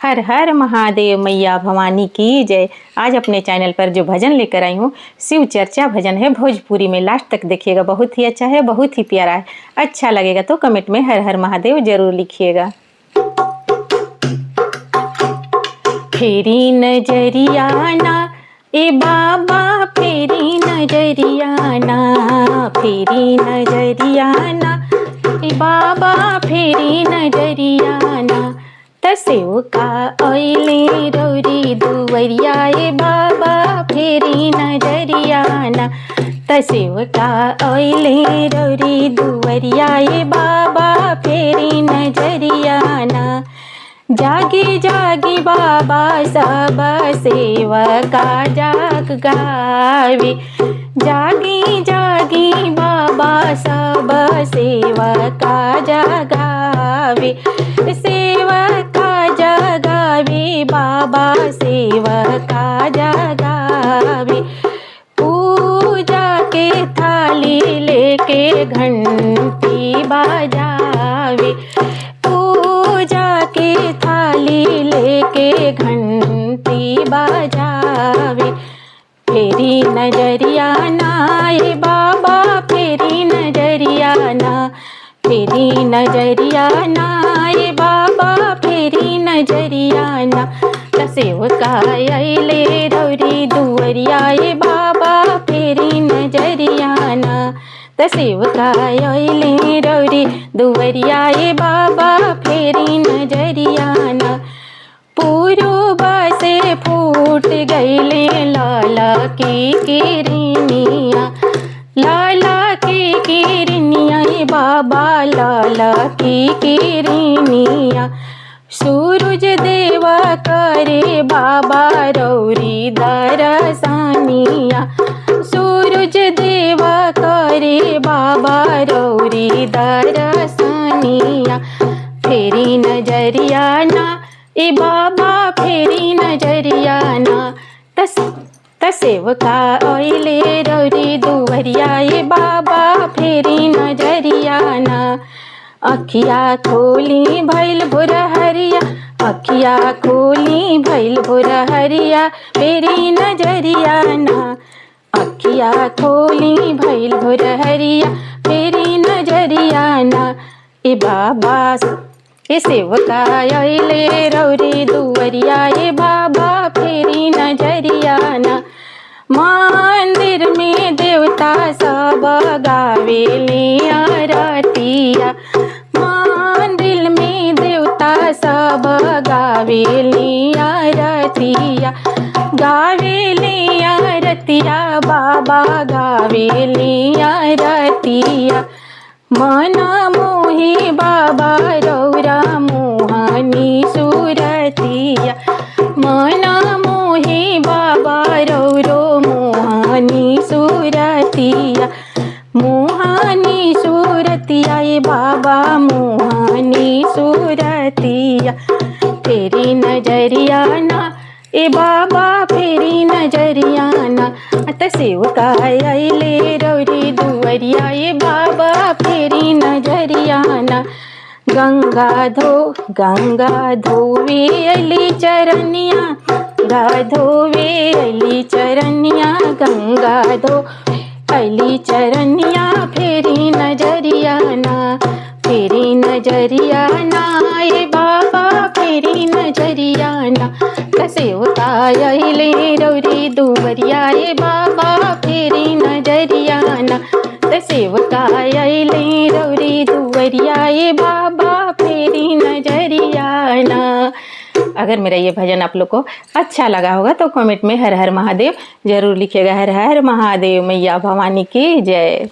हर हर महादेव, मैया भवानी की जय। आज अपने चैनल पर जो भजन लेकर आई हूँ शिव चर्चा भजन है भोजपुरी में। लास्ट तक देखिएगा, बहुत ही अच्छा है, बहुत ही प्यारा है। अच्छा लगेगा तो कमेंट में हर हर महादेव जरूर लिखिएगा। फेरी नजरियाना ए बाबा, फेरी नजरियाना, फेरी नजरियाना ए बाबा, फेरी नजरियाना। तसेवका ओइले रौरी दुवरिया ए बाबा, फेरी नजरियाना। तसेवका ओइले रौरी दुवरिया ए बाबा, फेरी नजरियाना। जागी जागी बाबा सब सेवका जाग गावे। जागी जागी बाबा सब सेवका जगावे। सेवका जगावे बाबा, सेवका जगावे। पूजा के थाली लेके घंटी बजावे। पूजा के थाली लेके घंटी बजावे। फेरी नजरियाना ए बाबा, फेरी नजरियाना। फेरी नजरियाना ए बाबा, फेरी नजरियाना। तसेवका अइले रौरी दुवरिया ए बाबा, फेरी नजरियाना। तसेवका अइले रौरी दुवरिया ए बाबा, फेरी नजरियाना। पूर्व से फूट गईले लाला की किरनिया। लाला की किरनिया ए बाबा, लाला की किरनिया। सूरज देवा करे बाबा रौरी दरसानिया। सूरज देवा करे बाबा रौरी दरसानिया। फेरी नजरियाना ए बाबा, फेरी नजरियाना। तसेवका ओइले रौरी दुवरिया ए बाबा, फेरी नजरियाना। अखिया खोली भइल भोर हरिया। अखिया खोली भइल भोर हरिया, फेरी नजरियाना। अखिया खोली भइल भोर हरिया, फेरी नजरियाना। ए बाबा ए सेवका अइले रौरी दुवरिया ए बाबा, फेरी नजरियाना। मंदिर में देवता सब गावेले आरतिया। मंदिर में देवता सब गावेले आरतिया। गावेले आरतिया बाबा, गावेले आरतिया। मना मोहे बाबा रौरा मोहनी सुरतिया। मना मोहे बाबा रौरो मोहनी सुरतिया। मोहनी सुरतिया ए बाबा, मोहनी सुरतिया। फेरी नजरियाना ए बाबा, फेरी नजरियाना। तसेवका अइले रौरी दुवरिया ए बाबा, फेरी नजरियाना। गंगा धोवे अली चरनिया। गंगा धोवे अली चरनिया। गंगा धो अली चरनिया, फेरी नजरियाना। फेरी नजरियाना ए बाबा, फेरी नजरियाना। तसेवका अइले रौरी दुवरिया ए बाबा, फेरी नजरियाना। तसेवका अइले रौरी दुवरिया ए बाबा, फेरी नजरियाना। अगर मेरा ये भजन आप लोग को अच्छा लगा होगा तो कमेंट में हर हर महादेव जरूर लिखिएगा। हर हर महादेव, मैया भवानी की जय।